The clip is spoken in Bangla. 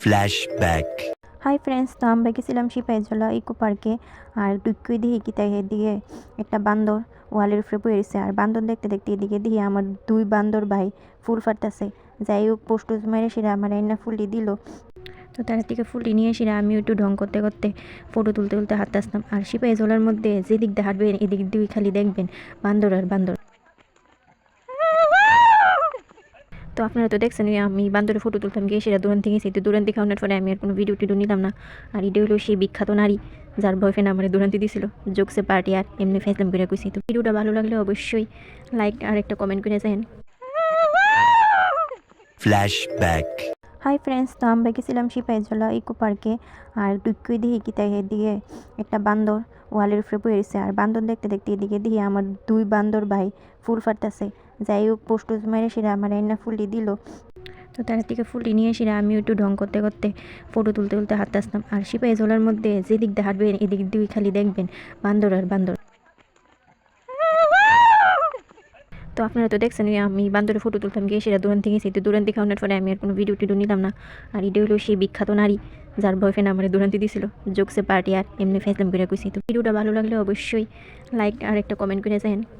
ফ্ল্যাশব্যাক। হাই ফ্রেন্ডস, তো আমরা গেছিলাম সিপাহীজলা ইকো পার্কে। আর টুকুই দিই কি তাই এদিকে একটা বান্দর ওয়ালের উপরে বয়ে রয়েছে। আর বান্দর দেখতে দেখতে এদিকে দিয়ে আমার দুই বান্দর ভাই ফুল ফাটতেছে। যাই হোক পোস্টুস মেরে সেরা আমার এনে ফুলি দিল। তো তার থেকে ফুলি নিয়ে সেরা আমি একটু ঢং করতে করতে ফটো তুলতে তুলতে হাঁটতে আসতাম। আর সিপাহীজলার মধ্যে যেদিক দিয়ে হাঁটবেন এদিক দিয়ে খালি দেখবেন বান্দর আর বান্দর। তো আপনারা তো দেখছেন আমি বান্দরে ফটো তুলতাম গিয়ে সেটা দূরান থেকে তো দূরান থেকে আনার পরে আমি আর কোনো ভিডিও টিডিও নিলাম না। আর এটা হলো সেই বিখ্যাত নারী যার বয়ফ্রেন্ড আমার দূরান্তি দিয়েছিল জোকসে পার্টি। আর এমনি ফেসলাম করে কইছি। তো ভিডিওটা ভালো লাগলে অবশ্যই লাইক আর একটা কমেন্ট করে যান। ফ্ল্যাশব্যাক। হাই ফ্রেন্ডস, তো আমরা গেছিলাম সিপাহীজলা ইকো পার্কে। আর টুকুই দিই কি তাই এদিকে একটা বান্দর ওয়ালের উপরে বয়ে রয়েছে। আর বান্দর দেখতে দেখতে এদিকে দিয়ে আমার দুই বান্দর ভাই ফুল ফাটতেছে। যাই হোক পোস্টুস মেরে সেরা আমার এনে ফুলি দিল। তো তার থেকে ফুলি নিয়ে সেরা আমি একটু ঢং করতে করতে ফটো তুলতে তুলতে হাঁটতে আসতাম। আর সিপাহীজলার মধ্যে যেদিক দিয়ে হাঁটবেন এদিক দিয়ে খালি দেখবেন বান্দর আর বান্দর। তো আপনারা তো দেখছেন আমি বান্দরে ফটো তুলতাম গিয়ে সেটা দূরান থেকে তো দূরান থেকে আনার পরে আমি আর কোনো ভিডিও টিডিও নিলাম না। আর এটা হলো সেই বিখ্যাত নারী যার বয়ফ্রেন্ড আমার দূরান্তি দিয়েছিল জোকসে পার্টি। আর এমনি ফেসলাম করে কইছি। তো ভিডিওটা ভালো লাগলে অবশ্যই লাইক আর একটা কমেন্ট করে যান।